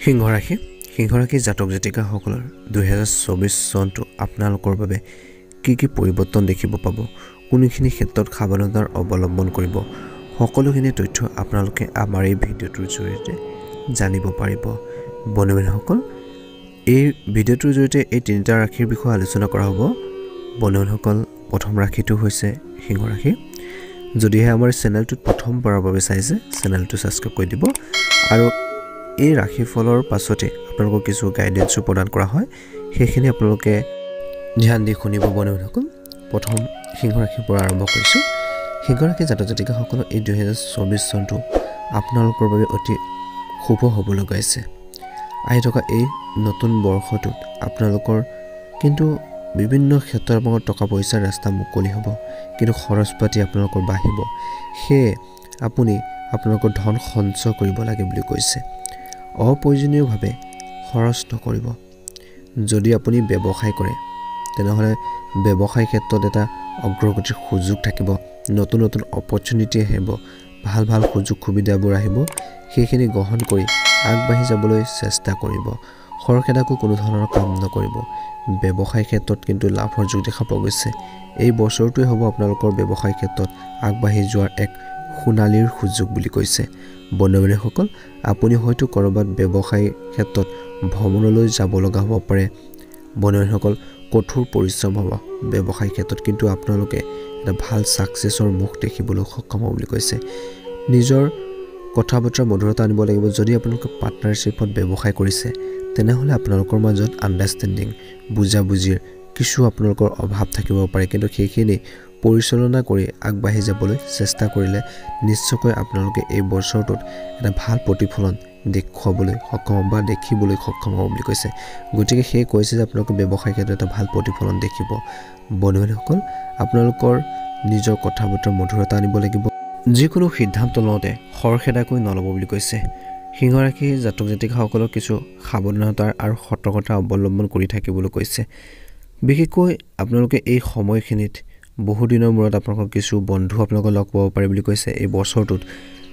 সিংহ ৰাশি জাতক জাতিকাসকলৰ 2024 চনটো আপোনালোকৰ বাবে কি পৰিৱৰ্তন দেখিব পাব, কোনখিনি ক্ষেত্ৰত সাৱধানতাৰ অৱলম্বন কৰিব, সকলোখিনি তথ্য আপোনালোকে আমাৰ এই ভিডিঅ'টোৰ জৰিয়তে জানিব পাৰিব। বন্ধুসকল, এই ভিডিঅ'টোৰ জৰিয়তে এই তিনিটা ৰাশিৰ বিষয়ে আলোচনা কৰা হ'ব। বন্ধুসকল, প্ৰথম ৰাশিটো হৈছে সিংহ ৰাশি। যদিহে আমাৰ চেনেলটোত প্ৰথমবাৰৰ বাবে চাইছে, চেনেলটো ছাবস্ক্ৰাইব কৰি দিব। আৰু এই ৰাশিফলৰ পাছতে আপোনালোকক কিছু গাইডেন্সো প্ৰদান কৰা হয়, সেইখিনি আপোনালোকে ধ্যান দি শুনিব। বন্ধুসকল, প্ৰথম সিংহ ৰাশিৰ পৰা আৰম্ভ কৰিছোঁ। সিংহ ৰাশি জাতক জাতিকাসকলৰ এই 2024 চনটো আপোনালোকৰ বাবে অতি শুভ হ'বলৈ গৈ আছে। আহি থকা এই নতুন বৰ্ষটোত আপোনালোকৰ কিন্তু বিভিন্ন ক্ষেত্ৰত আপোনালোকৰ টকা পইচাৰ ৰাস্তা মুকলি হ'ব, কিন্তু খৰচ পাতি আপোনালোকৰ বাঢ়িব। সেয়ে আপুনি আপোনালোকৰ ধন সঞ্চয় কৰিব লাগে বুলি কৈছে। অপ্ৰয়োজনীয়ভাৱে খৰচ নকৰিব। যদি আপুনি ব্যৱসায় কৰে, তেনেহ'লে ব্যৱসায় ক্ষেত্ৰত এটা অগ্ৰগতিৰ সুযোগ থাকিব, নতুন নতুন অপৰচুনিটি আহিব, ভাল সুযোগ সুবিধাবোৰ আহিব। সেইখিনি গ্ৰহণ কৰি আগবাঢ়ি যাবলৈ চেষ্টা কৰিব। খৰখেদাকো কোনো ধৰণৰ কাম নকৰিব। ব্যৱসায় ক্ষেত্ৰত কিন্তু লাভৰ যোগ দেখা পোৱা গৈছে। এই বছৰটোৱে হ'ব আপোনালোকৰ ব্যৱসায় ক্ষেত্ৰত আগবাঢ়ি যোৱাৰ এক সোণালীৰ সুযোগ বুলি কৈছে। বন্ধুসকল, আপুনি হয়তো ক'ৰবাত ব্যৱসায় ক্ষেত্ৰত ভ্ৰমণলৈ যাব লগা হ'ব পাৰে। বন্ধুসকল, কঠোৰ পৰিশ্ৰম হ'ব ব্যৱসায় ক্ষেত্ৰত, কিন্তু আপোনালোকে এটা ভাল ছাকচেছৰ মুখ দেখিবলৈ সক্ষম হ'ব বুলি কৈছে। নিজৰ কথা বতৰা মধুৰতা আনিব লাগিব। যদি আপোনালোকে পাৰ্টনাৰশ্বিপত ব্যৱসায় কৰিছে, তেনেহ'লে আপোনালোকৰ মাজত আণ্ডাৰষ্টেণ্ডিং, বুজাবুজিৰ কিছু আপোনালোকৰ অভাৱ থাকিব পাৰে, কিন্তু সেইখিনি পৰিচালনা কৰি আগবাঢ়ি যাবলৈ চেষ্টা কৰিলে নিশ্চয়কৈ আপোনালোকে এই বছৰটোত এটা ভাল প্ৰতিফলন দেখুৱাবলৈ সক্ষম বা দেখিবলৈ সক্ষম হ'ব বুলি কৈছে। গতিকে সেই কৈছে যে আপোনালোকে ব্যৱসায় ক্ষেত্ৰত এটা ভাল প্ৰতিফলন দেখিব। বন্ধুসকল, আপোনালোকৰ নিজৰ কথা বতৰা মধুৰতা আনিব লাগিব। যিকোনো সিদ্ধান্ত লওঁতে খৰখেদাকৈ নল'ব বুলি কৈছে। সিংহ ৰাশি জাতক জাতিকাসকলক কিছু সাৱধানতাৰ আৰু সতৰ্কতা অৱলম্বন কৰি থাকিবলৈ কৈছে। বিশেষকৈ আপোনালোকে এই সময়খিনিত বহুদিনৰ মূৰত আপোনালোকৰ কিছু বন্ধু আপোনালোকক লগ পাব পাৰে বুলি কৈছে। এই বছৰটোত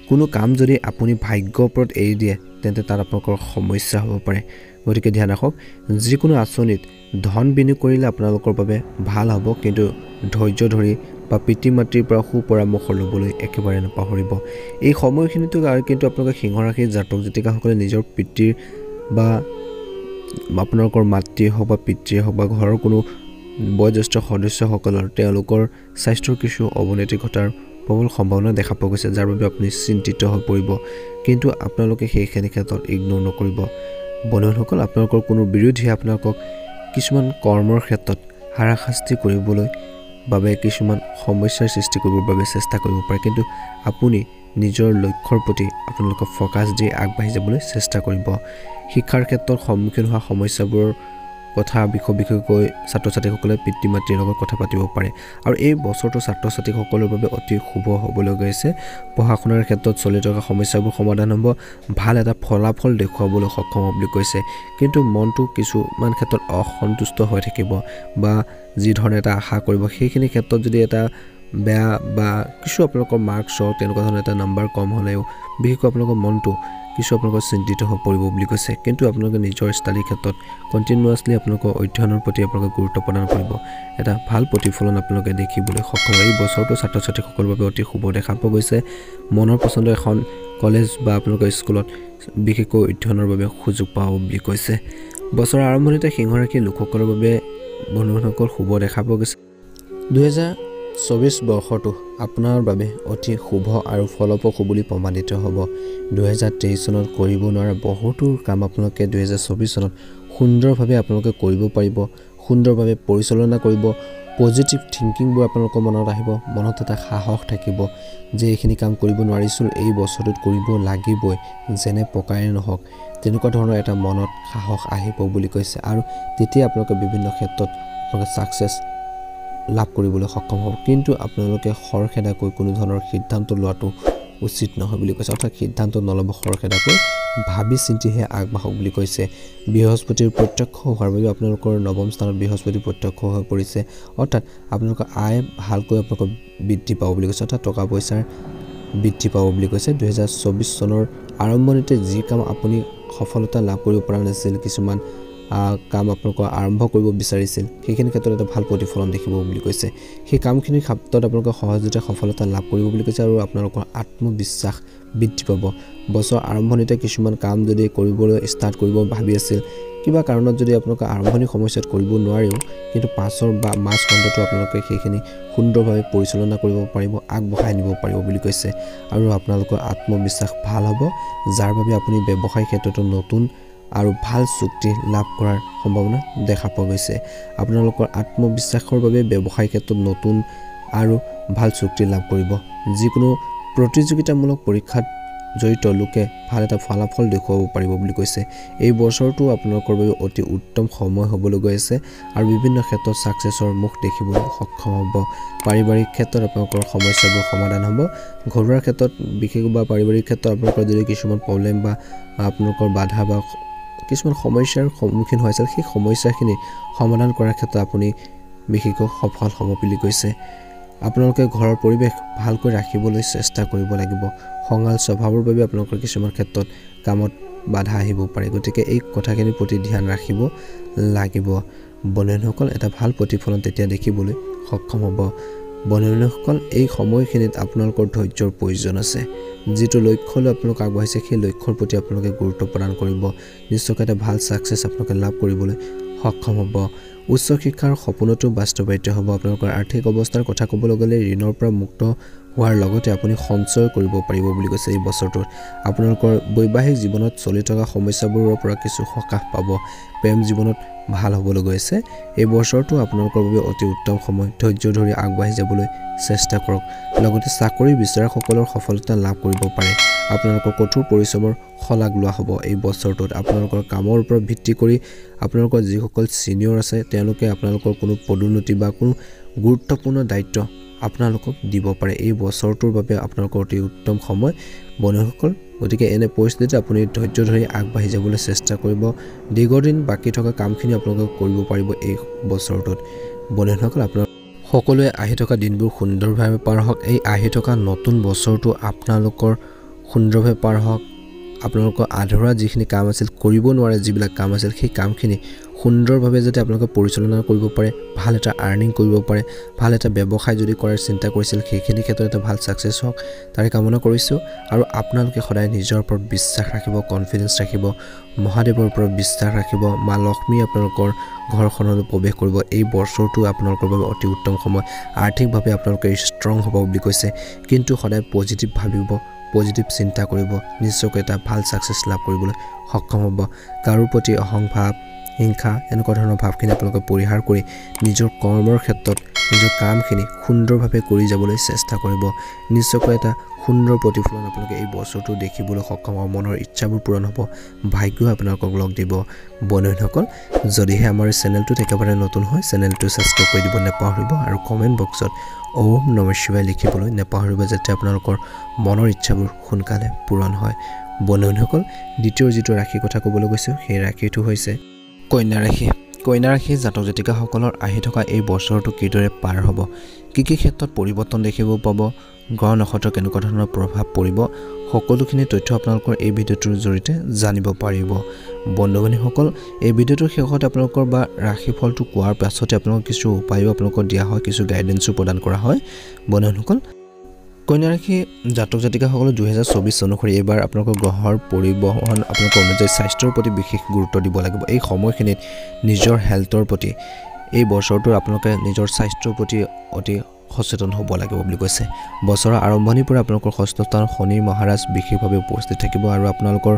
কোনো কাম যদি আপুনি ভাগ্যৰ ওপৰত এৰি দিয়ে, তেন্তে তাত আপোনালোকৰ সমস্যা হ'ব পাৰে। গতিকে ধ্যান ৰাখক। যিকোনো আঁচনিত ধন বিনিয়োগ কৰিলে আপোনালোকৰ বাবে ভাল হ'ব, কিন্তু ধৈৰ্য ধৰি বা পিতৃ মাতৃৰ পৰা সুপৰামৰ্শ ল'বলৈ একেবাৰে নাপাহৰিব। এই সময়খিনিতো কিন্তু আপোনালোকে সিংহ ৰাশিৰ জাতক জাতিকাসকলে নিজৰ পিতৃৰ বা আপোনালোকৰ মাতৃয়ে হওক বা পিতৃয়ে হওক বা ঘৰৰ কোনো বয়োজ্যেষ্ঠ সদস্যসকলৰ তেওঁলোকৰ স্বাস্থ্যৰ কিছু অৱনতি ঘটাৰ প্ৰবল সম্ভাৱনা দেখা পোৱা গৈছে, যাৰ বাবে আপুনি চিন্তিত হৈ পৰিব। কিন্তু আপোনালোকে সেইখিনি ক্ষেত্ৰত ইগন'ৰ নকৰিব। বন্ধুসকল, আপোনালোকৰ কোনো বিৰোধীয়ে আপোনালোকক কিছুমান কৰ্মৰ ক্ষেত্ৰত হাৰাশাস্তি কৰিবলৈ বাবে কিছুমান সমস্যাৰ সৃষ্টি কৰিবৰ বাবে চেষ্টা কৰিব পাৰে, কিন্তু আপুনি নিজৰ লক্ষ্যৰ প্ৰতি আপোনালোকক ফ'কাছ দি আগবাঢ়ি যাবলৈ চেষ্টা কৰিব। শিক্ষাৰ ক্ষেত্ৰত সন্মুখীন হোৱা সমস্যাবোৰৰ কথা বিশেষকৈ ছাত্ৰ ছাত্ৰীসকলে পিতৃ মাতৃৰ লগত কথা পাতিব পাৰে। আৰু এই বছৰটো ছাত্ৰ ছাত্ৰীসকলৰ বাবে অতি শুভ হ'বলৈ গৈছে। পঢ়া শুনাৰ ক্ষেত্ৰত চলি থকা সমস্যাবোৰ সমাধান হ'ব, ভাল এটা ফলাফল দেখুৱাবলৈ সক্ষম হ'ব বুলি কৈছে। কিন্তু মনটো কিছুমান ক্ষেত্ৰত অসন্তুষ্ট হৈ থাকিব বা যি ধৰণে এটা আশা কৰিব, সেইখিনি ক্ষেত্ৰত যদি এটা বেয়া বা কিছু আপোনালোকৰ মাৰ্কছৰ তেনেকুৱা ধৰণৰ এটা নাম্বাৰ কম হ'লেও বিশেষকৈ আপোনালোকৰ মনটো কিছু আপোনালোকৰ চিন্তিত হৈ পৰিব বুলি কৈছে। কিন্তু আপোনালোকে নিজৰ ষ্টাডিৰ ক্ষেত্ৰত কণ্টিনিউৱাছলি আপোনালোকৰ অধ্যয়নৰ প্ৰতি আপোনালোকে গুৰুত্ব প্ৰদান কৰিব। এটা ভাল প্ৰতিফলন আপোনালোকে দেখিবলৈ সক্ষম। এই বছৰটো ছাত্ৰ ছাত্ৰীসকলৰ বাবে অতি শুভ দেখা পোৱা গৈছে। মনৰ পচন্দৰ এখন কলেজ বা আপোনালোকৰ স্কুলত বিশেষকৈ অধ্যয়নৰ বাবে সুযোগ পাব বুলি কৈছে। বছৰৰ আৰম্ভণিতে সিংহ ৰাশিৰ লোকসকলৰ বাবে বন্ধুসকল শুভ দেখা পোৱা গৈছে। 2024 বৰ্ষটো আপোনাৰ বাবে অতি শুভ আৰু ফলপ্ৰসূ বুলি প্ৰমাণিত হ'ব। 2023 চনত কৰিব নোৱাৰা বহুতো কাম আপোনালোকে 2024 চনত সুন্দৰভাৱে আপোনালোকে কৰিব পাৰিব, সুন্দৰভাৱে পৰিচালনা কৰিব। পজিটিভ থিংকিংবোৰ আপোনালোকৰ মনত আহিব, মনত এটা সাহস থাকিব যে এইখিনি কাম কৰিব নোৱাৰিছোঁ, এই বছৰটোত কৰিব লাগিবই, যেনে প্ৰকাৰে নহওক, তেনেকুৱা ধৰণৰ এটা মনত সাহস আহিব বুলি কৈছে। আৰু তেতিয়া আপোনালোকে বিভিন্ন ক্ষেত্ৰত আপোনালোকে ছাকচেছ লাভ কৰিবলৈ সক্ষম হ'ব। কিন্তু আপোনালোকে খৰখেদাকৈ কোনো ধৰণৰ সিদ্ধান্ত লোৱাটো উচিত নহয় বুলি কৈছে। অৰ্থাৎ সিদ্ধান্ত নল'ব খৰখেদাকৈ, ভাবি চিন্তিহে আগবাঢ়ক বুলি কৈছে। বৃহস্পতিৰ প্ৰত্যক্ষ হোৱাৰ বাবে আপোনালোকৰ নৱম স্থানত বৃহস্পতি প্ৰত্যক্ষ হৈ পৰিছে। অৰ্থাৎ আপোনালোকৰ আয় ভালকৈ আপোনালোকৰ বৃদ্ধি পাব বুলি কৈছে, অৰ্থাৎ টকা পইচাৰ বৃদ্ধি পাব বুলি কৈছে। 2024 চনৰ আৰম্ভণিতে যি কাম আপুনি সফলতা লাভ কৰিব পৰা নাছিল কিছুমান কাম আপোনালোকৰ আৰম্ভ কৰিব বিচাৰিছিল সেইখিনি ক্ষেত্ৰত এটা ভাল প্ৰতিফলন দেখিব বুলি কৈছে সেই কামখিনি ক্ষেত্ৰত আপোনালোকে সহজতে সফলতা লাভ কৰিব বুলি কৈছে আৰু আপোনালোকৰ আত্মবিশ্বাস বৃদ্ধি পাব বছৰ আৰম্ভণিতে কিছুমান কাম যদি কৰিবলৈ ষ্টাৰ্ট কৰিব ভাবি আছিল কিবা কাৰণত যদি আপোনালোকে আৰম্ভণি সমস্যাত কৰিব নোৱাৰেও কিন্তু পাছৰ বা মাছ খণ্ডটো আপোনালোকে সেইখিনি সুন্দৰভাৱে পৰিচালনা কৰিব পাৰিব আগবঢ়াই নিব পাৰিব বুলি কৈছে আৰু আপোনালোকৰ আত্মবিশ্বাস ভাল হ'ব যাৰ বাবে আপুনি ব্যৱসায় ক্ষেত্ৰতো নতুন আৰু ভাল চুক্তি লাভ কৰাৰ সম্ভাৱনা দেখা পোৱা গৈছে আপোনালোকৰ আত্মবিশ্বাসৰ বাবে ব্যৱসায় ক্ষেত্ৰত নতুন আৰু ভাল চুক্তি লাভ কৰিব যিকোনো প্ৰতিযোগিতামূলক পৰীক্ষাত জড়িত লোকে ভাল এটা ফলাফল দেখুৱাব পাৰিব বুলি কৈছে এই বছৰটো আপোনালোকৰ বাবে অতি উত্তম সময় হ'বলৈ গৈ আছে আৰু বিভিন্ন ক্ষেত্ৰত সাকসেছৰ মুখ দেখিবলৈ সক্ষম হ'ব পাৰিবাৰিক ক্ষেত্ৰত আপোনালোকৰ সমস্যাবোৰ সমাধান হ'ব ঘৰুৱা ক্ষেত্ৰত বিশেষ বা পাৰিবাৰিক ক্ষেত্ৰত আপোনালোকৰ যদি কিছুমান প্ৰব্লেম বা আপোনালোকৰ বাধা বা কিছুমান সমস্যাৰ সন্মুখীন হৈছিল সেই সমস্যাখিনি সমাধান কৰাৰ ক্ষেত্ৰত আপুনি বিশেষকৈ সফল হ'ব বুলি কৈছে আপোনালোকে ঘৰৰ পৰিৱেশ ভালকৈ ৰাখিবলৈ চেষ্টা কৰিব লাগিব খঙাল স্বভাৱৰ বাবে আপোনালোকৰ কিছুমান ক্ষেত্ৰত কামত বাধা আহিব পাৰে গতিকে এই কথাখিনিৰ প্ৰতি ধ্যান ৰাখিব লাগিব বন্ধুসকল এটা ভাল প্ৰতিফলন তেতিয়া দেখিবলৈ সক্ষম হ'ব বন্ধুসকল এই সময়খিনিত আপোনালোকৰ ধৈৰ্যৰ প্ৰয়োজন আছে যেটো লক্ষ্যলৈ আপোনালোক আগবাঢ়িছে সেই লক্ষ্যৰ প্ৰতি আপোনালোকে গুৰুত্ব প্ৰদান কৰিব নিশ্চয়কৈ এটা ভাল সাকসেছ আপোনালোকে লাভ কৰিবলৈ সক্ষম হ'ব উচ্চ শিক্ষাৰ সপোনটো বাস্তৱায়িত হ'ব আপোনালোকৰ আৰ্থিক অৱস্থাৰ কথা ক'বলৈ গ'লে ঋণৰ পৰা মুক্ত হোৱাৰ লগতে আপুনি সঞ্চয় কৰিব পাৰিব বুলি কৈছে এই বছৰটোত আপোনালোকৰ বৈবাহিক জীৱনত চলি থকা সমস্যাবোৰৰ পৰা কিছু সকাহ পাব প্ৰেম জীৱনত ভাল হ'বলৈ গৈছে এই বছৰটো আপোনালোকৰ বাবে অতি উত্তম সময় ধৈৰ্য ধৰি আগবাঢ়ি যাবলৈ চেষ্টা কৰক লগতে চাকৰি বিচৰাসকলৰ সফলতা লাভ কৰিব পাৰে আপোনালোকৰ কঠোৰ পৰিশ্ৰমৰ শলাগ লোৱা হ'ব এই বছৰটোত আপোনালোকৰ কামৰ ওপৰত ভিত্তি কৰি আপোনালোকৰ যিসকল সিনিয়ৰ আছে তেওঁলোকে আপোনালোকৰ কোনো পদোন্নতি বা কোনো গুৰুত্বপূৰ্ণ দায়িত্ব আপোনালোকক দিব পাৰে এই বছৰটোৰ বাবে আপোনালোকৰ অতি উত্তম সময় বন্ধুসকল গতিকে এনে পৰিস্থিতিত আপুনি ধৈৰ্য ধৰি আগবাঢ়ি যাবলৈ চেষ্টা কৰিব দীৰ্ঘদিন বাকি থকা কামখিনি আপোনালোকে কৰিব পাৰিব এই বছৰটোত বন্ধুসকল আপোনাৰ সকলোৱে আহি থকা দিনবোৰ সুন্দৰভাৱে পাৰ হওক এই আহি থকা নতুন বছৰটো আপোনালোকৰ সুন্দৰভাৱে পাৰ হওক আপোনালোকৰ আধৰুৱা যিখিনি কাম আছিল কৰিব নোৱাৰে যিবিলাক কাম আছিল সেই কামখিনি সুন্দৰভাৱে যদি আপোনালোকে পৰিচালনা কৰিব পাৰে ভাল এটা আৰ্নিং কৰিব পাৰে ভাল এটা ব্যৱসায় যদি কৰাৰ চিন্তা কৰিছিল সেইখিনি ক্ষেত্ৰত এটা ভাল সাকসেছ হওক তাৰে কামনা কৰিছো আৰু আপোনালোকে সদায় নিজৰ ওপৰত বিশ্বাস ৰাখিব কনফিডেন্স ৰাখিব মহাদেৱৰ ওপৰত বিশ্বাস ৰাখিব মা লক্ষ্মী আপোনালোকৰ ঘৰখনলৈ প্ৰৱেশ কৰিব এই বছৰটো আপোনালোকৰ বাবে অতি উত্তম সময় আৰ্থিকভাৱে আপোনালোকে ষ্ট্ৰং হ'ব বুলি কৈছে কিন্তু সদায় পজিটিভ ভাবিব পজিটিভ চিন্তা কৰিব নিশ্চয়কৈ এটা ভাল সাকসেছ লাভ কৰিবলৈ সক্ষম হ'ব কাৰো প্ৰতি অহংভাৱ হিংসা এনেকুৱা ধৰণৰ ভাৱখিনি আপোনালোকে পৰিহাৰ কৰি নিজৰ কৰ্মৰ ক্ষেত্ৰত নিজৰ কামখিনি সুন্দৰভাৱে কৰি যাবলৈ চেষ্টা কৰিব নিশ্চয়কৈ এটা সুন্দৰ প্ৰতিফলন আপোনালোকে এই বছৰটো দেখিবলৈ সক্ষম হ'ব মনৰ ইচ্ছাবোৰ পূৰণ হ'ব ভাগ্য আপোনালোকক লগ দিব বন্ধুসকল যদিহে আমাৰ চেনেলটো একেবাৰে নতুন হয় চেনেলটো সাবস্ক্ৰাইব কৰি দিব নেপাহৰিব আৰু কমেন্ট বক্সত ওম নমঃ শিৱায় লিখিবলৈ নেপাহৰিব যাতে আপোনালোকৰ মনৰ ইচ্ছাবোৰ সোনকালে পূৰণ হয় বন্ধুসকল দ্বিতীয় যেটো ৰাশি কথা ক'বলৈ গৈছো সেই ৰাশিটো হৈছে কন্যা ৰাশি জাতক জাতিকাসকলৰ আহি থকা এই বছৰটো কিদৰে পাৰ হ'ব কি ক্ষেত্ৰত পৰিৱৰ্তন দেখিব পাব গ্ৰহ নক্ষত্ৰৰ কেনেকুৱা ধৰণৰ প্ৰভাৱ পৰিব সকলোখিনি তথ্য আপোনালোকৰ এই ভিডিঅ'টোৰ জৰিয়তে জানিব পাৰিব বন্ধু-বান্ধৱীসকল এই ভিডিঅ'টোৰ শেষত আপোনালোকৰ বা ৰাশিফলটো কোৱাৰ পাছতে আপোনালোকক কিছু উপায়ও আপোনালোকক দিয়া হয় কিছু গাইডেন্সও প্ৰদান কৰা হয় বন্ধুসকল কন্যা ৰাশি জাতক জাতিকাসকল 2024 অনুসৰি এবাৰ আপোনালোকৰ গ্ৰহৰ পৰিবহন আপোনালোকৰ অনুযায়ী স্বাস্থ্যৰ প্ৰতি বিশেষ গুৰুত্ব দিব লাগিব এই সময়খিনিত নিজৰ হেলথৰ প্ৰতি এই বছৰটো আপোনালোকে নিজৰ স্বাস্থ্যৰ প্ৰতি অতি সচেতন হ'ব লাগিব বুলি কৈছে বছৰৰ আৰম্ভণিৰ পৰা আপোনালোকৰ ষষ্ঠ স্থান শনি মহাৰাজ বিশেষভাৱে উপস্থিত থাকিব আৰু আপোনালোকৰ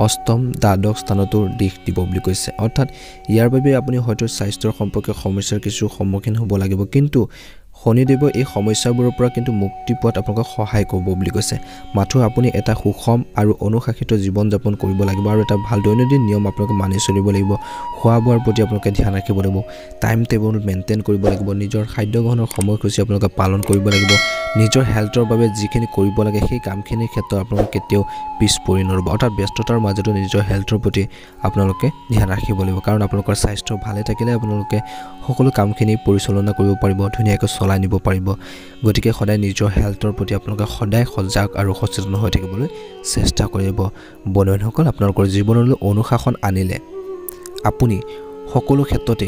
অষ্টম দ্বাদশ স্থানতো দিশ দিব বুলি কৈছে অৰ্থাৎ ইয়াৰ বাবে আপুনি হয়তো স্বাস্থ্যৰ সম্পৰ্কীয় সমস্যাৰ কিছু সন্মুখীন হ'ব লাগিব কিন্তু শনিদেৱ এই সমস্যাবোৰৰ পৰা কিন্তু মুক্তি পোৱাত আপোনাক সহায় কৰিব বুলি কৈছে মাথো আপুনি এটা সুষম আৰু অনুশাসিত জীৱন যাপন কৰিব লাগিব আৰু এটা ভাল দৈনন্দিন নিয়ম আপোনাক মানি চলিব লাগিব খোৱা বোৱাৰ প্ৰতি আপোনাক ধ্যান ৰাখিব লাগিব টাইম টেবল মেইনটেইন কৰিব লাগিব নিজৰ খাদ্য গ্ৰহণৰ সময়সূচী আপোনাক পালন কৰিব লাগিব নিজৰ হেলথৰ বাবে যিখিনি কৰিব লাগে সেই কামখিনিৰ ক্ষেত্ৰত আপোনাক কেতিয়াও পিছ পৰি নৰব অৰ্থাৎ ব্যস্ততাৰ মাজতো নিজৰ হেলথৰ প্ৰতি আপোনালোকে ধ্যান ৰাখিব লাগিব কাৰণ আপোনালোকৰ স্বাস্থ্য ভালে থাকিলে আপোনালোকে সকলো কামখিনি পৰিচালনা কৰিব পাৰিব ধুনীয়াকৈ চলাই চলাই নিব পাৰিব গতিকে সদায় নিজৰ হেলথৰ প্ৰতি আপোনালোকে সদায় সজাগ আৰু সচেতন হৈ থাকিবলৈ চেষ্টা কৰিব বন্ধুসকল আপোনালোকৰ জীৱনলৈ অনুশাসন আনিলে আপুনি সকলো ক্ষেত্ৰতে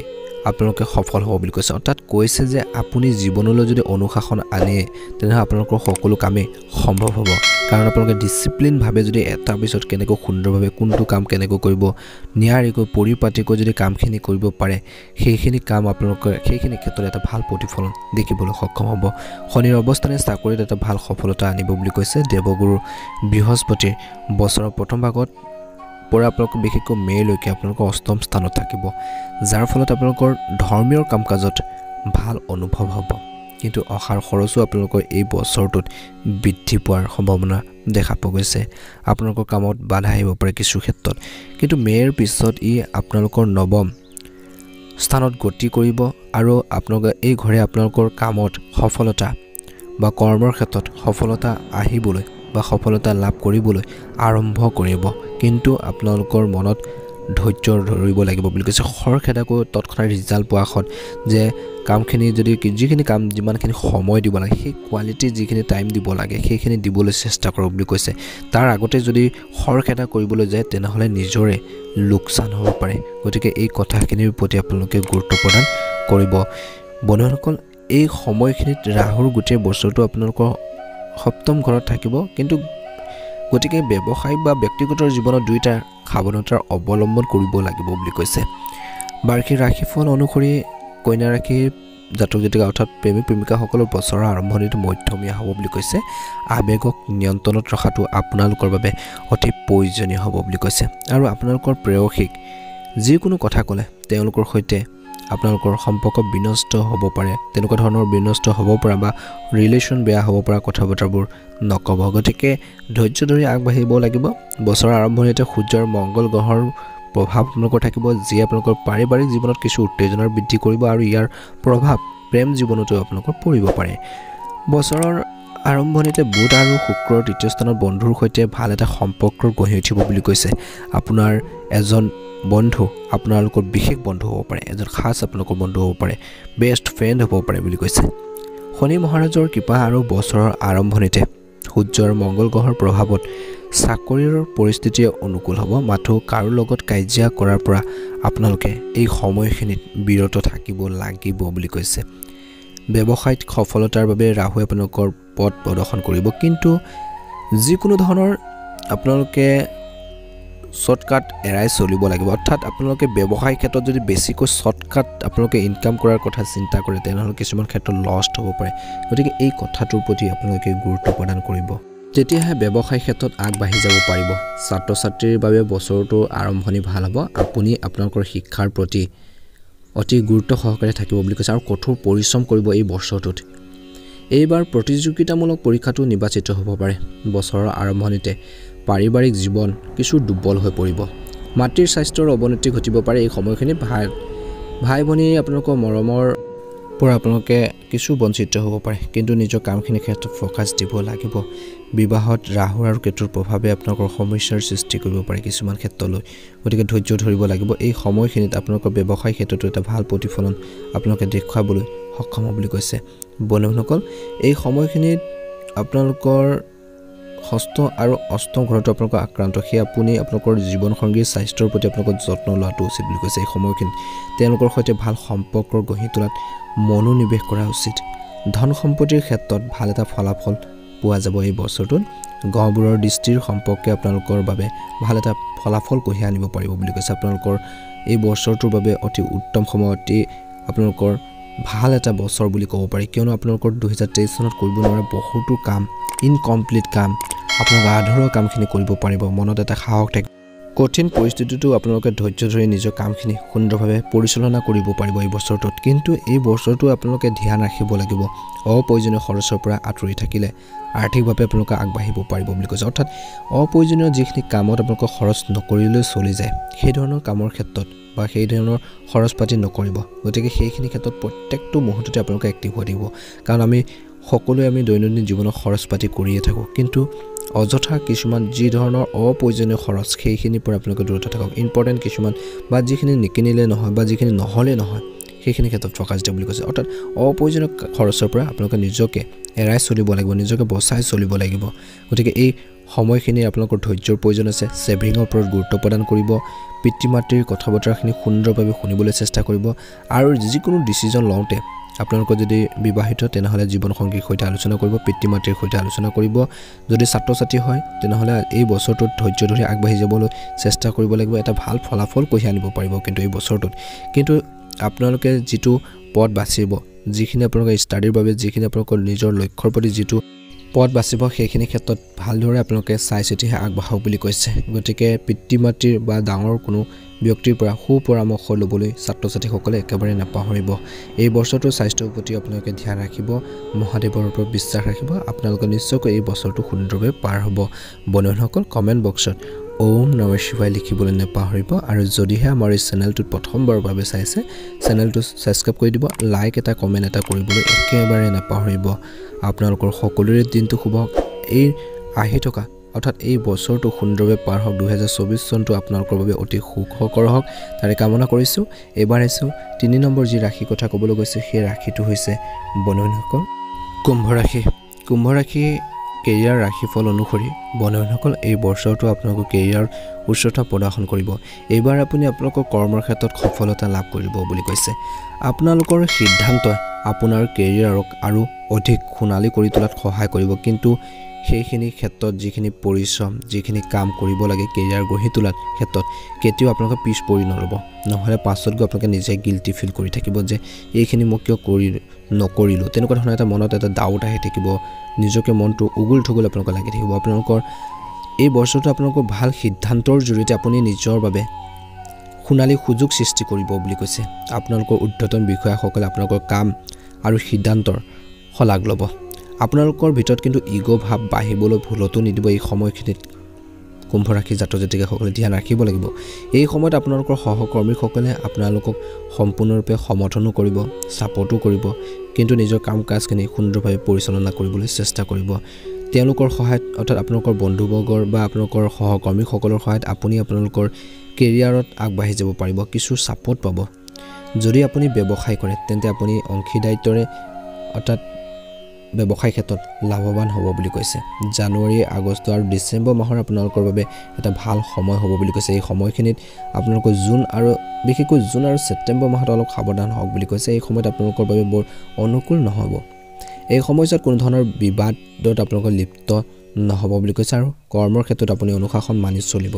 আপোনালোকে সফল হ'ব বুলি কৈছে অৰ্থাৎ কৈছে যে আপুনি জীৱনলৈ যদি অনুশাসন আনে তেনে আপোনালোকৰ সকলো কামেই সম্ভৱ হ'ব কাৰণ আপোনালোকে ডিসিপ্লিন ভাবে যদি এটা পিছত কেনেকৈ সুন্দৰভাৱে কোনটো কাম কেনেকৈ কৰিব নিয়াৰিকৈ পৰিপাটিকৈ যদি কামখিনি কৰিব পাৰে সেইখিনি কাম আপোনালোকৰ সেইখিনি ক্ষেত্ৰত এটা ভাল প্ৰতিফলন দেখিবলৈ সক্ষম হ'ব শনিৰ অৱস্থানে চাকৰিত এটা ভাল সফলতা আনিব বুলি কৈছে দেৱগুৰু বৃহস্পতিৰ বছৰৰ প্ৰথম ভাগত পৰা আপোনালোকৰ বিশেষকৈ মেলৈকে আপোনালোকৰ অষ্টম স্থানত থাকিব যাৰ ফলত আপোনালোকৰ ধৰ্মীয় কামকাজত ভাল অনুভৱ হ'ব কিন্তু অহাৰ খৰচো আপোনালোকৰ এই বছৰটোত বৃদ্ধি পোৱাৰ সম্ভাৱনা দেখা পোৱা গৈছে আপোনালোকৰ কামত বাধা আহিব পাৰে কিছু ক্ষেত্ৰত কিন্তু মেৰ পিছত ই আপোনালোকৰ নৱম স্থানত গতি কৰিব আৰু আপোনালোকে এই ঘৰে আপোনালোকৰ কামত সফলতা বা কৰ্মৰ ক্ষেত্ৰত সফলতা আহিবলৈ বা সফলতা লাভ কৰিবলৈ আৰম্ভ কৰিব কিন্তু আপোনালোকৰ মনত ধৈৰ্য ধৰিব লাগিব বুলি কৈছে খৰখেদাকৈ তৎক্ষণাত ৰিজাল্ট পোৱাখন যে কামখিনি যদি যিখিনি কাম যিমানখিনি সময় দিব লাগে সেই কোৱালিটি যিখিনি টাইম দিব লাগে সেইখিনি দিবলৈ চেষ্টা কৰক বুলি কৈছে তাৰ আগতে যদি খৰখেদা কৰিবলৈ যায় তেনেহলে নিজৰে লোকচান হ'ব পাৰে গতিকে এই কথাখিনিৰ প্ৰতি আপোনালোকে গুৰুত্ব প্ৰদান কৰিব বন্ধুসকল এই সময়খিনিত ৰাহুৰ গোটেই বছৰটো আপোনালোকৰ সপ্তম ঘৰত থাকিব কিন্তু গতিকে ব্যৱসায় বা ব্যক্তিগত জীৱনত দুইটা সাৱধানতাৰ অৱলম্বন কৰিব লাগিব বুলি কৈছে বাৰ্ষিক ৰাশিফল অনুসৰি কন্যা ৰাশিৰ জাতক জাতিকা অৰ্থাৎ প্ৰেমিক প্ৰেমিকাসকলৰ বছৰৰ আৰম্ভণিটো মধ্যমীয়া হ'ব বুলি কৈছে আবেগক নিয়ন্ত্ৰণত ৰখাটো আপোনালোকৰ বাবে অতি প্ৰয়োজনীয় হ'ব বুলি কৈছে আৰু আপোনালোকৰ প্ৰেয়সীক যিকোনো কথা ক'লে তেওঁলোকৰ সৈতে আপোনালোকৰ সম্পৰ্ক বিনষ্ট হ'ব পাৰে তেনেকুৱা ধৰণৰ বিনষ্ট হ'ব পৰা বা ৰিলেশ্যন বেয়া হ'ব পৰা কথা-বতৰাবোৰ নকব গতিকে ধৈৰ্য ধৰি আগবাঢ়িব লাগিব বছৰৰ আৰম্ভণিতে সূৰ্যৰ মংগল গ্ৰহৰ প্ৰভাৱ আপোনালোকৰ থাকিব যি আপোনালোকৰ পাৰিবাৰিক জীৱনত কিছু উত্তেজনাৰ বৃদ্ধি কৰিব আৰু ইয়াৰ প্ৰভাৱ প্ৰেম জীৱনতো আপোনালোকৰ পৰিব পাৰে বছৰৰ আৰম্ভণিতে বুধ আৰু শুক্ৰৰ তৃতীয় স্থানত বন্ধুৰ সৈতে ভাল এটা সম্পৰ্ক গঢ়ি উঠিব বুলি কৈছে আপোনাৰ এজন বন্ধু আপোনালোকৰ বিশেষ বন্ধু হ'ব পাৰে এজন খাস আপোনালোকৰ বন্ধু হ'ব পাৰে বেষ্ট ফ্ৰেণ্ড হ'ব পাৰে বুলি কৈছে শনি মহাৰাজৰ কৃপা আৰু বছৰৰ আৰম্ভণিতে সূৰ্যৰ মংগল গ্ৰহৰ প্ৰভাৱত চাকৰিৰ পৰিস্থিতি অনুকূল হ'ব মাথো কাৰো লগত কাজিয়া কৰাৰ পৰা আপোনালোকে এই সময়খিনিত বিৰত থাকিব লাগিব বুলি কৈছে ব্যৱসায়িক সফলতাৰ বাবে ৰাহুৱে আপোনালোকৰ পথ প্ৰদৰ্শন কৰিব কিন্তু যিকোনো ধৰণৰ আপোনালোকে শৰ্টকাট এৰাই চলিব লাগিব অৰ্থাৎ আপোনালোকে ব্যৱসায়িক ক্ষেত্ৰত যদি বেছিকৈ শৰ্টকাট আপোনালোকে ইনকাম কৰাৰ কথা চিন্তা কৰে তেনেহলে কিছুমান ক্ষেত্ৰত লষ্ট হ'ব পাৰে গতিকে এই কথাটোৰ প্ৰতি আপোনালোকে গুৰুত্ব প্ৰদান কৰিব তেতিয়াহে ব্যৱসায়িক ক্ষেত্ৰত আগবাঢ়ি যাব পাৰিব ছাত্ৰ-ছাত্ৰীৰ বাবে বছৰটো আৰম্ভণি ভাল হ'ব আপুনি আপোনালোকৰ শিক্ষাৰ প্ৰতি অতি গুৰুত্ব সহকাৰে থাকিব বুলি কৈছে আৰু কঠোৰ পৰিশ্ৰম কৰিব এই বছৰটোত এইবাৰ প্ৰতিযোগিতামূলক পৰীক্ষাটো নিৰ্বাচিত হ'ব পাৰে বছৰৰ আৰম্ভণিতে পাৰিবাৰিক জীৱন কিছু দুৰ্বল হৈ পৰিব মাতৃৰ স্বাস্থ্যৰ অৱনতি ঘটিব পাৰে এই সময়খিনি ভাই ভনী আপোনালোকৰ মৰমৰ পৰা আপোনালোকে কিছু বঞ্চিত হ'ব পাৰে কিন্তু নিজৰ কামখিনি ক্ষেত্ৰত ফোকাস দিব লাগিব বিবাহত ৰাহু আৰু কেতুৰ প্ৰভাৱে আপোনালোকৰ সমস্যাৰ সৃষ্টি কৰিব পাৰে কিছুমান ক্ষেত্ৰলৈ গতিকে ধৈৰ্য ধৰিব লাগিব এই সময়খিনিত আপোনালোকৰ ব্যৱসায় ক্ষেত্ৰতো এটা ভাল প্ৰতিফলন আপোনালোকে দেখুৱাবলৈ সক্ষম হ'ব বুলি কৈছে বন্ধুসকল এই সময়খিনিত আপোনালোকৰ ষষ্ঠ আৰু অষ্টম ঘৰতো আপোনালোকৰ আক্ৰান্ত সেই আপুনি আপোনালোকৰ জীৱন সংগীৰ স্বাস্থ্যৰ প্ৰতি আপোনালোকৰ যত্ন লোৱাটো উচিত বুলি কৈছে এই সময়খিনি তেওঁলোকৰ সৈতে ভাল সম্পৰ্ক গঢ়ি তোলাত মনোনিৱেশ কৰা উচিত ধন সম্পত্তিৰ ক্ষেত্ৰত ভাল এটা ফলাফল পোৱা যাব এই বছৰটোত গ্ৰহবোৰৰ দৃষ্টিৰ সম্পৰ্কে আপোনালোকৰ বাবে ভাল এটা ফলাফল কঢ়িয়াই আনিব পাৰিব বুলি কৈছে আপোনালোকৰ এই বছৰটোৰ বাবে অতি উত্তম সময় অতি আপোনালোকৰ ভাল এটা বছৰ বুলি ক'ব পাৰি কিয়নো আপোনালোকৰ 2023 চনত কৰিব নোৱাৰা বহুতো কাম ইনকমপ্লিট কাম আপোনালোকে আধৰুৱা কামখিনি কৰিব পাৰিব মনত এটা সাহস থাকিব কঠিন পৰিস্থিতিটো আপোনালোকে ধৈৰ্য ধৰি নিজৰ কামখিনি সুন্দৰভাৱে পৰিচালনা কৰিব পাৰিব এই বছৰটোত কিন্তু এই বছৰটো আপোনালোকে ধ্যান ৰাখিব লাগিব অপ্ৰয়োজনীয় খৰচৰ পৰা আঁতৰি থাকিলে আৰ্থিকভাৱে আপোনালোকে আগবাঢ়িব পাৰিব বুলি কৈছে অৰ্থাৎ অপ্ৰয়োজনীয় যিখিনি কামত আপোনালোকে খৰচ নকৰিলৈ চলি যায় সেই ধৰণৰ কামৰ ক্ষেত্ৰত বা সেই ধৰণৰ খৰচ পাতি নকৰিব গতিকে সেইখিনি ক্ষেত্ৰত প্ৰত্যেকটো মুহূৰ্ততে আপোনালোকে এক্টিভ হৈ থাকিব কাৰণ আমি সকলোৱে আমি দৈনন্দিন জীৱনত খৰচ পাতি কৰিয়ে থাকো কিন্তু অযথা কিছুমান যি ধৰণৰ অপ্ৰয়োজনীয় খৰচ সেইখিনিৰ পৰা আপোনালোকে দূৰত থাকক ইম্পৰ্টেন্ট কিছুমান বা যিখিনি নিকিনিলে নহয় বা যিখিনি নহলে নহয় সেইখিনি ক্ষেত্ৰত ফ'কাছ দিয়া বুলি কৈছে অৰ্থাৎ অপ্ৰয়োজনীয় খৰচৰ পৰা আপোনালোকে নিজকে এৰাই চলিব লাগিব নিজকে বচাই চলিব লাগিব গতিকে এই সময়খিনি আপোনালোকৰ ধৈৰ্যৰ প্ৰয়োজন আছে সেভিংৰ ওপৰত গুৰুত্ব প্ৰদান কৰিব পিতৃ মাতৃৰ কথা বতৰাখিনি সুন্দৰভাৱে শুনিবলৈ চেষ্টা কৰিব আৰু যিকোনো ডিসিজন লওঁতে আপোনালোকৰ যদি বিবাহিত তেনেহলে জীৱন সংগীৰ সৈতে আলোচনা কৰিব পিতৃ মাতৃৰ সৈতে আলোচনা কৰিব যদি ছাত্ৰ ছাত্ৰী হয় তেনেহলে এই বছৰটোত ধৈৰ্য ধৰি আগবাঢ়ি যাবলৈ চেষ্টা কৰিব লাগিব এটা ভাল ফলাফল কঢ়িয়াই আনিব পাৰিব কিন্তু এই বছৰটোত কিন্তু আপোনালোকে যেটো পথ বাছিব যিখিনি আপোনালোকে ষ্টাডিৰ বাবে যিখিনি আপোনালোকৰ নিজৰ লক্ষ্যৰ প্ৰতি যেটো পথ বাছিব সেইখিনি ক্ষেত্ৰত ভালদৰে আপোনালোকে চাই চিতিহে আগবাঢ়ক বুলি কৈছে গতিকে পিতৃ মাতৃৰ বা ডাঙৰ কোনো ব্যক্তিৰ পৰা সুপৰামৰ্শ ল'বলৈ ছাত্ৰ ছাত্ৰীসকলে একেবাৰে নাপাহৰিব এই বছৰটোৰ স্বাস্থ্যৰ প্ৰতি আপোনালোকে ধ্যান ৰাখিব মহাদেৱৰ ওপৰত বিশ্বাস ৰাখিব আপোনালোকে নিশ্চয়কৈ এই বছৰটো সুন্দৰভাৱে পাৰ হ'ব বন্ধুসকল কমেন্ট বক্সত ওম নমঃ শিৱায় লিখিবলৈ নাপাহৰিব আৰু যদিহে আমাৰ এই চেনেলটোত প্ৰথমবাৰৰ বাবে চাইছে চেনেলটো সাবস্ক্ৰাইব কৰি দিব লাইক এটা কমেন্ট এটা কৰিবলৈ একেবাৰে নাপাহৰিব আপোনালোকৰ সকলোৰে দিনটো শুভ এই আহি থকা অৰ্থাৎ এই বছৰটো সুন্দৰভাৱে পাৰ হওক 2024 চনটো আপোনালোকৰ বাবে অতি সুখকৰ হওক তাৰে কামনা কৰিছো এবাৰ আছো 3 নম্বৰ যি ৰাশি কথা ক'বলৈ গৈছে সেই ৰাশিটো হৈছে বন্ধুসকল কুম্ভ ৰাশি কেৰিয়াৰ ৰাশিফল অনুসৰি বন্ধুসকল এই বছৰটো আপোনালোকৰ কেৰিয়াৰ উচ্চতা প্ৰদৰ্শন কৰিব এইবাৰ আপুনি আপোনালোকৰ কৰ্মৰ ক্ষেত্ৰত সফলতা লাভ কৰিব বুলি কৈছে আপোনালোকৰ সিদ্ধান্তই আপোনাৰ কেৰিয়াৰক আৰু অধিক খুনালি কৰি তোলাত সহায় কৰিব কিন্তু সেইখিনি ক্ষেত্ৰত যিখিনি পৰিশ্ৰম যিখিনি কাম কৰিব লাগে কেৰিয়াৰ গঢ়ি তোলাত ক্ষেত্ৰত কেতিয়াও আপোনালোকে পিছ পৰি নৰব নহলে পাছত গৈ আপোনালোকে নিজে গিল্টি ফিল কৰি থাকিব যে এইখিনি মই কিয় নকৰিলো তেনেকুৱা ধৰণৰ এটা মনত এটা ডাউট আহি থাকিব নিজকে মনটো উগুল থুগুল আপোনালোকৰ লাগি থাকিব আপোনালোকৰ এই বছৰটো আপোনালোকৰ ভাল সিদ্ধান্তৰ জৰিয়তে আপুনি নিজৰ বাবে খুনালি সুযোগ সৃষ্টি কৰিব বুলি কৈছে আপোনালোকৰ উদ্ধতন বিষয়াসকলে আপোনালোকৰ কাম আৰু সিদ্ধান্তৰ হলাগ ল'ব আপোনালোকৰ ভিতৰত কিন্তু ইগো ভাব বাঢ়িবলৈ ভুলতো নিদিব এই সময়খিনিত কুম্ভ ৰাশি জাতক জাতিকাসকলে ধ্যান ৰাখিব লাগিব এই সময়ত আপোনালোকৰ সহকৰ্মীসকলে আপোনালোকক সম্পূৰ্ণৰূপে সমৰ্থনো কৰিব সাপোৰ্টো কৰিব কিন্তু নিজৰ কাম কাজখিনি সুন্দৰভাৱে পৰিচালনা কৰিবলৈ চেষ্টা কৰিব তেওঁলোকৰ সহায়ত অৰ্থাৎ আপোনালোকৰ বন্ধুবৰ্গৰ বা আপোনালোকৰ সহকৰ্মীসকলৰ সহায়ত আপুনি আপোনালোকৰ কেৰিয়াৰত আগবাঢ়ি যাব পাৰিব কিছু সাপোৰ্ট পাব যদি আপুনি ব্যৱসায় কৰে তেন্তে আপুনি অংশীদাৰিত্বৰে অৰ্থাৎ ব্যৱসায় ক্ষেত্ৰত লাভৱান হ'ব বুলি কৈছে জানুৱাৰী আগষ্ট আৰু ডিসেম্বৰ মাহৰ আপোনালোকৰ বাবে এটা ভাল সময় হ'ব বুলি কৈছে এই সময়খিনিত আপোনালোকৰ জুন আৰু বিশেষকৈ জুন আৰু ছেপ্টেম্বৰ মাহত অলপ সাৱধান হওক বুলি কৈছে এই সময়ত আপোনালোকৰ বাবে বৰ অনুকূল নহ'ব এই সময়ছোৱাত কোনো ধৰণৰ বিবাদত আপোনালোকৰ লিপ্ত নহ'ব বুলি কৈছে আৰু কৰ্মৰ ক্ষেত্ৰত আপুনি অনুশাসন মানি চলিব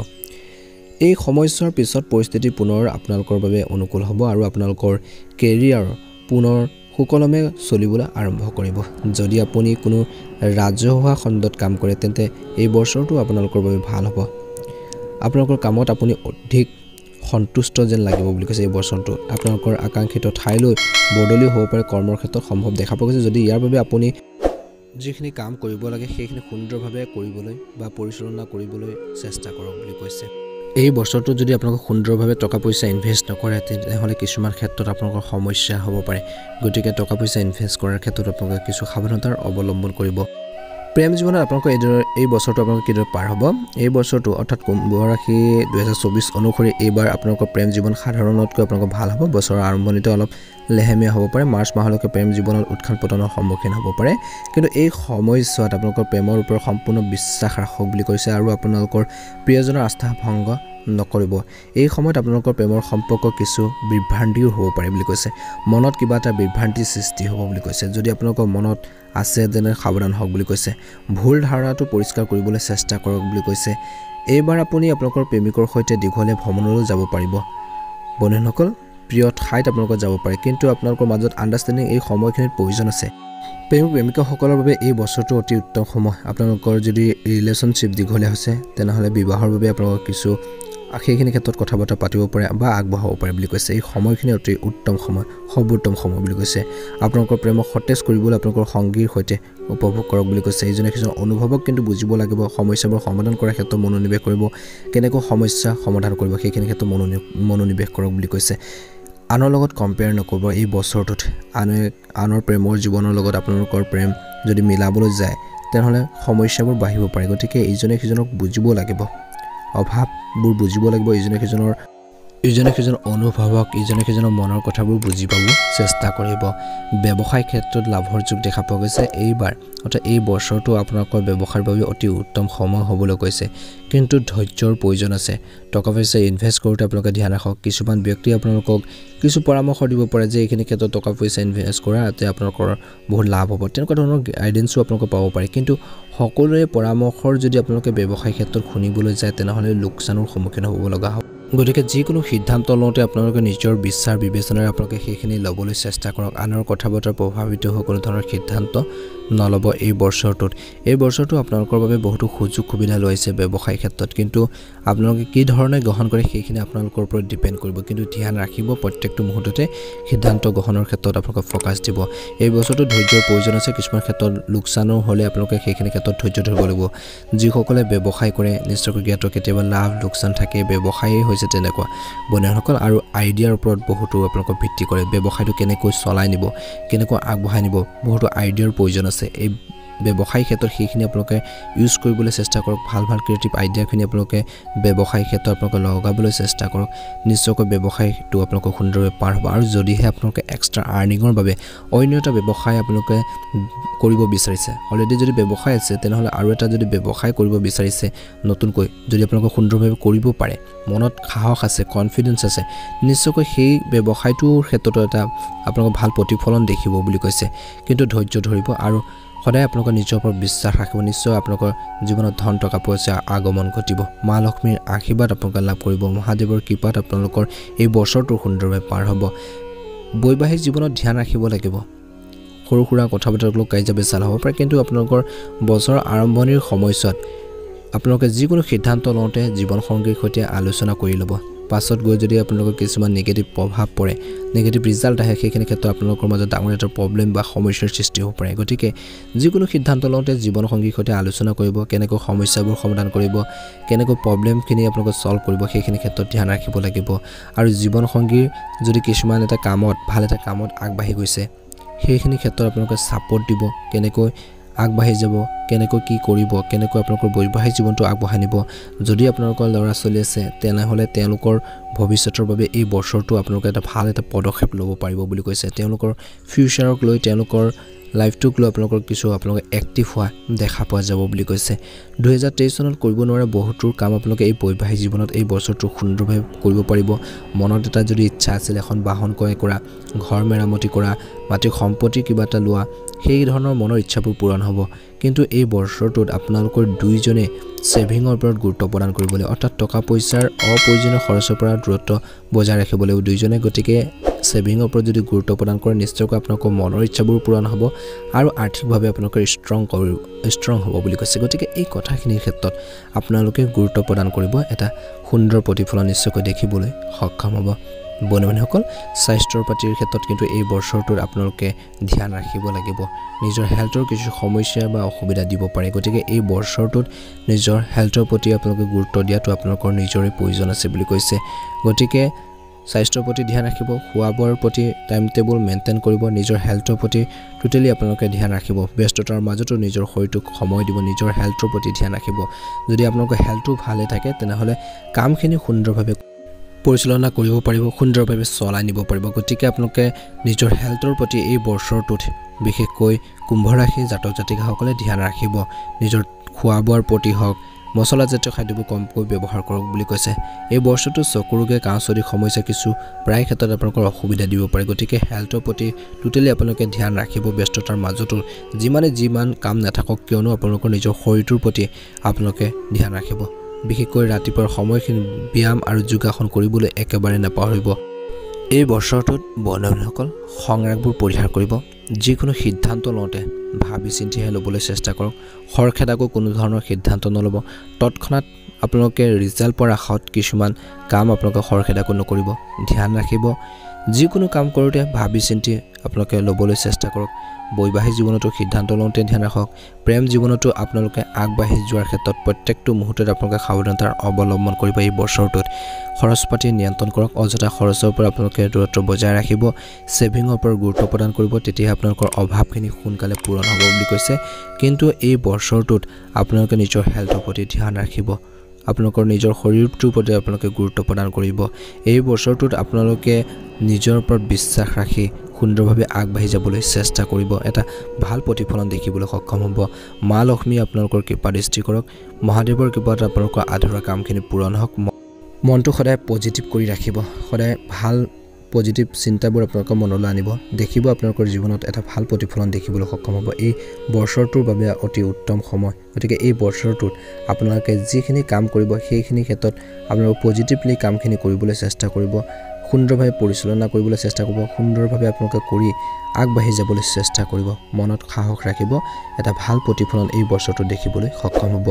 এই সময়ছোৱাৰ পিছত পৰিস্থিতি পুনৰ আপোনালোকৰ বাবে অনুকূল হ'ব আৰু আপোনালোকৰ কেৰিয়াৰ পুনৰ সুকলমে চলিবলৈ আৰম্ভ কৰিব যদি আপুনি কোনো ৰাজহুৱা খণ্ডত কাম কৰে তেন্তে এই বছৰটো আপোনালোকৰ বাবে ভাল হ'ব আপোনালোকৰ কামত আপুনি অধিক সন্তুষ্ট যেন লাগিব বুলি কৈছে এই বছৰটো আপোনালোকৰ আকাংক্ষিত ঠাইলৈ বদলি হ'ব পাৰে কৰ্মৰ ক্ষেত্ৰত সম্ভৱ দেখা পোৱা গৈছে যদি ইয়াৰ বাবে আপুনি যিখিনি কাম কৰিব লাগে সেইখিনি সুন্দৰভাৱে কৰিবলৈ বা পৰিচালনা কৰিবলৈ চেষ্টা কৰক বুলি কৈছে এই বছৰটো যদি আপোনালোক সুন্দৰভাৱে টকা পইচা ইনভেষ্ট নকৰে তেতিয়াহ'লে কিছুমান ক্ষেত্ৰত আপোনালোকৰ সমস্যা হ'ব পাৰে গতিকে টকা পইচা ইনভেষ্ট কৰাৰ ক্ষেত্ৰত আপোনালোকে কিছু সাৱধানতাৰ অৱলম্বন কৰিব প্ৰেম জীৱনত আপোনালোকৰ এই বছৰটো আপোনালোকৰ কিদৰে পাৰ হ'ব এই বছৰটো অৰ্থাৎ কুম্ভ ৰাশি 2024 অনুসৰি এইবাৰ আপোনালোকৰ প্ৰেম জীৱন সাধাৰণতকৈ আপোনালোকৰ ভাল হ'ব বছৰৰ আৰম্ভণিতে অলপ লেহেমীয়া হ'ব পাৰে মাৰ্চ মাহলৈকে প্ৰেম জীৱনত উত্থান পতনৰ সন্মুখীন হ'ব পাৰে কিন্তু এই সময়ছোৱাত আপোনালোকৰ প্ৰেমৰ ওপৰত সম্পূৰ্ণ বিশ্বাস ৰাখক বুলি কৈছে আৰু আপোনালোকৰ প্ৰিয়জনৰ আস্থা ভংগ নকৰিব এই সময়ত আপোনালোকৰ প্ৰেমৰ সম্পৰ্ক কিছু বিভ্ৰান্তিও হ'ব পাৰে বুলি কৈছে মনত কিবা এটা বিভ্ৰান্তি সৃষ্টি হ'ব বুলি কৈছে যদি আপোনালোকৰ মনত আছে যেনে সাৱধান হওক বুলি কৈছে ভুল ধাৰণাটো পৰিষ্কাৰ কৰিবলৈ চেষ্টা কৰক বুলি কৈছে এইবাৰ আপুনি আপোনালোকৰ প্ৰেমিকৰ সৈতে দীঘলীয়া ভ্ৰমণলৈ যাব পাৰিব বন্ধুসকল প্ৰিয় ঠাইত আপোনালোকৰ যাব পাৰে কিন্তু আপোনালোকৰ মাজত আণ্ডাৰষ্টেণ্ডিং এই সময়খিনিত প্ৰয়োজন আছে প্ৰেমিকাসকলৰ বাবে এই বছৰটো অতি উত্তম সময় আপোনালোকৰ যদি ৰিলেশ্যনশ্বিপ দীঘলীয়া হৈছে তেনেহ'লে বিবাহৰ বাবে আপোনালোকৰ কিছু সেইখিনি ক্ষেত্ৰত কথা বতৰা পাতিব পাৰে বা আগবঢ়াব পাৰে বুলি কৈছে এই সময়খিনি অতি উত্তম সময় সৰ্বোত্তম সময় বুলি কৈছে আপোনালোকৰ প্ৰেমক সতেজ কৰিবলৈ আপোনালোকৰ সংগীৰ সৈতে উপভোগ কৰক বুলি কৈছে ইজনে সিজনৰ অনুভৱক কিন্তু বুজিব লাগিব সমস্যাবোৰ সমাধান কৰাৰ ক্ষেত্ৰত মনোনিৱেশ কৰিব কেনেকৈ সমস্যা সমাধান কৰিব সেইখিনি ক্ষেত্ৰত মনোনিৱেশ কৰক বুলি কৈছে আনৰ লগত কম্পেয়াৰ নকৰিব এই বছৰটোত আনৰ প্ৰেমৰ জীৱনৰ লগত আপোনালোকৰ প্ৰেম যদি মিলাবলৈ যায় তেনেহ'লে সমস্যাবোৰ বাঢ়িব পাৰে গতিকে ইজনে সিজনক বুজিব লাগিব অভাৱবোৰ বুজিব লাগিব ইজনে সিজনৰ ইজনে সিজন অনুভৱক ইজনে সিজনৰ মনৰ কথাবোৰ বুজি পাব চেষ্টা কৰিব ব্যৱসায় ক্ষেত্ৰত লাভৰ যোগ দেখা পোৱা গৈছে এইবাৰ অৰ্থাৎ এই বছৰটো আপোনালোকৰ ব্যৱসায়ৰ বাবে অতি উত্তম সময় হ'বলৈ গৈছে কিন্তু ধৈৰ্যৰ প্ৰয়োজন আছে টকা পইচা ইনভেষ্ট কৰোঁতে আপোনালোকে ধ্যান ৰাখক কিছুমান ব্যক্তি আপোনালোকক কিছু পৰামৰ্শ দিব পাৰে যে এইখিনি ক্ষেত্ৰত টকা পইচা ইনভেষ্ট কৰা তাতে আপোনালোকৰ বহুত লাভ হ'ব তেনেকুৱা ধৰণৰ গাইডেন্সও আপোনালোকে পাব পাৰে কিন্তু সকলোৰে পৰামৰ্শৰ যদি আপোনালোকে ব্যৱসায় ক্ষেত্ৰত শুনিবলৈ যায় তেনেহ'লে লোকচানৰ সন্মুখীন হ'ব লগা হ'ব গতিকে যিকোনো সিদ্ধান্ত লওঁতে আপোনালোকে নিজৰ বিচাৰ বিবেচনাৰে আপোনালোকে সেইখিনি ল'বলৈ চেষ্টা কৰক আনৰ কথা বতৰা প্ৰভাৱিত হৈ কোনো ধৰণৰ সিদ্ধান্ত নল'ব এই বছৰটো আপোনালোকৰ বাবে বহুতো সুযোগ সুবিধা লৈছে ব্যৱসায় ক্ষেত্ৰত কিন্তু আপোনালোকে কি ধৰণে গ্ৰহণ কৰে সেইখিনি আপোনালোকৰ ওপৰত ডিপেণ্ড কৰিব কিন্তু ধ্যান ৰাখিব প্ৰত্যেকটো মুহূৰ্ততে সিদ্ধান্ত গ্ৰহণৰ ক্ষেত্ৰত আপোনালোকে ফ'কাছ দিব এই বছৰটো ধৈৰ্যৰ প্ৰয়োজন আছে কিছুমান ক্ষেত্ৰত লোকচানো হ'লে আপোনালোকে সেইখিনি ক্ষেত্ৰত ধৈৰ্য ধৰিব লাগিব যিসকলে ব্যৱসায় কৰে নিশ্চয়কৈ জ্ঞাত কেতিয়াবা লাভ লোকচান থাকে ব্যৱসায়েই হৈছে তেনেকুৱা বন্ধুসকল আৰু আইডিয়াৰ ওপৰত বহুতো আপোনালোকক ভিত্তি কৰে ব্যৱসায়টো কেনেকৈ চলাই নিব কেনেকৈ আগবঢ়াই নিব বহুতো আইডিয়াৰ প্ৰয়োজন আছে এই ব্যৱসায় ক্ষেত্ৰত সেইখিনি আপোনালোকে ইউজ কৰিবলৈ চেষ্টা কৰক ভাল ক্ৰিয়েটিভ আইডিয়াখিনি আপোনালোকে ব্যৱসায় ক্ষেত্ৰত আপোনালোকে লগাবলৈ চেষ্টা কৰক নিশ্চয়কৈ ব্যৱসায়টো আপোনালোকৰ সুন্দৰভাৱে পাৰ হ'ব আৰু যদিহে আপোনালোকে এক্সট্ৰা আৰ্নিঙৰ বাবে অন্য এটা ব্যৱসায় আপোনালোকে কৰিব বিচাৰিছে অলৰেডি যদি ব্যৱসায় আছে তেনেহ'লে আৰু এটা যদি ব্যৱসায় কৰিব বিচাৰিছে নতুনকৈ যদি আপোনালোকে সুন্দৰভাৱে কৰিব পাৰে মনত সাহস আছে কনফিডেন্স আছে নিশ্চয়কৈ সেই ব্যৱসায়টোৰ ক্ষেত্ৰতো এটা আপোনালোকৰ ভাল প্ৰতিফলন দেখিব বুলি কৈছে কিন্তু ধৈৰ্য ধৰিব আৰু সদায় আপোনালোকৰ নিজৰ ওপৰত বিশ্বাস ৰাখিব নিশ্চয় আপোনালোকৰ জীৱনত ধন টকা পইচা আগমন ঘটিব মা লক্ষ্মীৰ আশীৰ্বাদ আপোনালোকে লাভ কৰিব মহাদেৱৰ কৃপাত আপোনালোকৰ এই বছৰটো সুন্দৰভাৱে পাৰ হ'ব বৈবাহিক জীৱনত ধ্যান ৰাখিব লাগিব সৰু সুৰা কথা বতৰাক কাজিয়া পেচাল হ'ব পাৰে কিন্তু আপোনালোকৰ বছৰৰ আৰম্ভণিৰ সময়ছোৱাত আপোনালোকে যিকোনো সিদ্ধান্ত লওঁতে জীৱন সংগীৰ সৈতে আলোচনা কৰি ল'ব পাছত গৈ যদি আপোনালোকৰ কিছুমান নিগেটিভ প্ৰভাৱ পৰে নিগেটিভ ৰিজাল্ট আহে সেইখিনি ক্ষেত্ৰত আপোনালোকৰ মাজত ডাঙৰ এটা প্ৰব্লেম বা সমস্যাৰ সৃষ্টি হ'ব পাৰে গতিকে যিকোনো সিদ্ধান্ত লওঁতে জীৱন সংগীৰ সৈতে আলোচনা কৰিব কেনেকৈ সমস্যাবোৰ সমাধান কৰিব কেনেকৈ প্ৰব্লেমখিনি আপোনালোকে সলভ কৰিব সেইখিনি ক্ষেত্ৰত ধ্যান ৰাখিব লাগিব আৰু জীৱন সংগীৰ যদি কিছুমান এটা কামত ভাল এটা কামত আগবাঢ়ি গৈছে সেইখিনি ক্ষেত্ৰত আপোনালোকে ছাপোৰ্ট দিব কেনেকৈ আগবাঢ়ি যাব কেনেকৈ কি কৰিব কেনেকৈ আপোনালোকৰ বৈবাহিক জীৱনটো আগবঢ়াই নিব যদি আপোনালোকৰ ল'ৰা ছোৱালী আছে তেনেহ'লে তেওঁলোকৰ ভৱিষ্যতৰ বাবে এই বছৰটো আপোনালোকে এটা ভাল এটা পদক্ষেপ ল'ব পাৰিব বুলি কৈছে তেওঁলোকৰ ফিউচাৰক লৈ তেওঁলোকৰ লাইফটোক লৈ আপোনালোকৰ কিছু আপোনালোকে এক্টিভ হোৱা দেখা পোৱা যাব বুলি কৈছে 2023 চনত কৰিব নোৱাৰা বহুতৰ কাম আপোনালোকে এই বৈবাহিক জীৱনত এই বছৰটো সুন্দৰভাৱে কৰিব পাৰিব মনত এটা যদি ইচ্ছা আছিল এখন বাহন ক্ৰয় কৰা ঘৰ মেৰামতি কৰা মাটি সম্পত্তি কিবা এটা লোৱা সেই ধৰণৰ মনৰ ইচ্ছাবোৰ পূৰণ হ'ব কিন্তু এই বছৰটোত আপোনালোকৰ দুইজনে সেভিংৰ ওপৰত গুৰুত্ব প্ৰদান কৰিব লাগিব অৰ্থাৎ টকা পইচাৰ অপ্ৰয়োজনীয় খৰচৰ পৰা দূৰত্ব বজাই ৰাখিব লাগিব দুইজনে গতিকে সেভিংৰ ওপৰত যদি গুৰুত্ব প্ৰদান কৰে নিশ্চয়কৈ আপোনালোকৰ মনৰ ইচ্ছাবোৰ পূৰণ হ'ব আৰু আৰ্থিকভাৱে আপোনালোকৰ ষ্ট্ৰং হ'ব বুলি কৈছে গতিকে এই কথাখিনিৰ ক্ষেত্ৰত আপোনালোকে গুৰুত্ব প্ৰদান কৰিব এটা সুন্দৰ প্ৰতিফলন নিশ্চয়কৈ দেখিবলৈ সক্ষম হ'ব বন্ধুসকল স্বাস্থ্যৰ পাতিৰ ক্ষেত্ৰত কিন্তু এই বছৰটোত আপোনালোকে ধ্যান ৰাখিব লাগিব নিজৰ হেল্থৰ কিছু সমস্যা বা অসুবিধা দিব পাৰে গতিকে এই বছৰটোত নিজৰ হেল্থৰ প্ৰতি আপোনালোকে গুৰুত্ব দিয়াটো আপোনালোকৰ নিজৰে প্ৰয়োজন আছে বুলি কৈছে গতিকে স্বাস্থ্যৰ প্ৰতি ধ্যান ৰাখিব খোৱা বোৱাৰ প্ৰতি টাইম টেবুল মেইনটেইন কৰিব নিজৰ হেল্থৰ প্ৰতি টোটেলি আপোনালোকে ধ্যান ৰাখিব ব্যস্ততাৰ মাজতো নিজৰ শৰীৰটোক সময় দিব নিজৰ হেল্থৰ প্ৰতি ধ্যান ৰাখিব যদি আপোনালোকৰ হেল্থটো ভালে থাকে তেনেহ'লে কামখিনি সুন্দৰভাৱে পৰিচালনা কৰিব পাৰিব সুন্দৰভাৱে চলাই নিব পাৰিব গতিকে আপোনালোকে নিজৰ হেল্থৰ প্ৰতি এই বছৰটোত বিশেষকৈ কুম্ভ ৰাশি জাতক জাতিকাসকলে ধ্যান ৰাখিব নিজৰ খোৱা বোৱাৰ প্ৰতি হওক মছলাজাতীয় খাদ্যবোৰ কমকৈ ব্যৱহাৰ কৰক বুলি কৈছে এই বছৰটো চকুৰ ৰোগে কাঁহ চৰ্দি সমস্যা কিছু প্ৰায় ক্ষেত্ৰত আপোনালোকৰ অসুবিধা দিব পাৰে গতিকে হেল্থৰ প্ৰতি টোটেলি আপোনালোকে ধ্যান ৰাখিব ব্যস্ততাৰ মাজতো যিমান কাম নাথাকক কিয়নো আপোনালোকৰ নিজৰ শৰীৰটোৰ প্ৰতি আপোনালোকে ধ্যান ৰাখিব বিশেষকৈ ৰাতিপুৱাৰ সময়খিনি ব্যায়াম আৰু যোগাসন কৰিবলৈ একেবাৰে নাপাহৰিব এই বছৰটোত বন্ধুসকল সংৰাগবোৰ পৰিহাৰ কৰিব যিকোনো সিদ্ধান্ত লওঁতে ভাবি চিন্তিহে ল'বলৈ চেষ্টা কৰক খৰখেদাকৈ কোনো ধৰণৰ সিদ্ধান্ত নল'ব তৎক্ষণাত আপোনালোকে ৰিজাল্ট পোৱাৰ আশাত কিছুমান কাম আপোনালোকে খৰখেদাকৈ নকৰিব ধ্যান ৰাখিব যিকোনো কাম কৰোঁতে ভাবি চিন্তি আপোনালোকে ল'বলৈ চেষ্টা কৰক বৈবাহিক জীৱনতো সিদ্ধান্ত লওঁতে ধ্যান ৰাখক প্ৰেম জীৱনতো আপোনালোকে আগবাঢ়ি যোৱাৰ ক্ষেত্ৰত প্ৰত্যেকটো মুহূৰ্তত আপোনালোকে সাৱধানতাৰ অৱলম্বন কৰিব এই বছৰটোত খৰচ পাতি নিয়ন্ত্ৰণ কৰক অযথা খৰচৰ পৰা আপোনালোকে দূৰত্ব বজাই ৰাখিব সেভিংৰ ওপৰত গুৰুত্ব প্ৰদান কৰিব তেতিয়া আপোনালোকৰ অভাৱখিনি সোনকালে পূৰণ হ'ব বুলি কৈছে কিন্তু এই বছৰটোত আপোনালোকে নিজৰ হেল্থৰ প্ৰতি ধ্যান ৰাখিব আপোনালোকৰ নিজৰ শৰীৰটোৰ প্ৰতি আপোনালোকে গুৰুত্ব প্ৰদান কৰিব এই বছৰটোত আপোনালোকে নিজৰ ওপৰত বিশ্বাস ৰাখি সুন্দৰভাৱে আগবাঢ়ি যাবলৈ চেষ্টা কৰিব এটা ভাল প্ৰতিফলন দেখিবলৈ সক্ষম হ'ব মা লক্ষ্মী আপোনালোকৰ কৃপা দৃষ্টি কৰক মহাদেৱৰ কৃপাত আপোনালোকৰ আধৰুৱা কামখিনি পূৰণ হওক মনটো সদায় পজিটিভ কৰি ৰাখিব সদায় ভাল পজিটিভ চিন্তাবোৰ আপোনালোকৰ মনলৈ আনিব দেখিব আপোনালোকৰ জীৱনত এটা ভাল প্ৰতিফলন দেখিবলৈ সক্ষম হ'ব এই বছৰটোৰ বাবে অতি উত্তম সময় গতিকে এই বছৰটোত আপোনালোকে যিখিনি কাম কৰিব সেইখিনি ক্ষেত্ৰত আপোনালোকে পজিটিভলি কামখিনি কৰিবলৈ চেষ্টা কৰিব সুন্দৰভাৱে পৰিচালনা কৰিবলৈ চেষ্টা কৰিব সুন্দৰভাৱে আপোনালোকে কৰি আগবাঢ়ি যাবলৈ চেষ্টা কৰিব মনত সাহস ৰাখিব এটা ভাল প্ৰতিফলন এই বছৰটো দেখিবলৈ সক্ষম হ'ব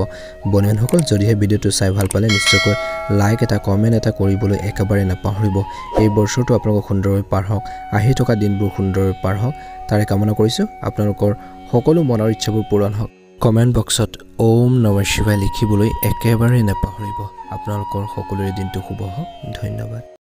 বন্ধুসকল যদিহে ভিডিঅ'টো চাই ভাল পালে নিশ্চয়কৈ লাইক এটা কমেণ্ট এটা কৰিবলৈ একেবাৰে নাপাহৰিব এই বছৰটো আপোনালোকৰ সুন্দৰভাৱে পাৰ হওক আহি থকা দিনবোৰ সুন্দৰভাৱে পাৰ হওক তাৰে কামনা কৰিছোঁ আপোনালোকৰ সকলো মনৰ ইচ্ছাবোৰ পূৰণ হওক কমেণ্ট বক্সত ওম নমঃ শিৱায় লিখিবলৈ একেবাৰে নাপাহৰিব আপোনালোকৰ সকলোৰে দিনটো শুভ হওক ধন্যবাদ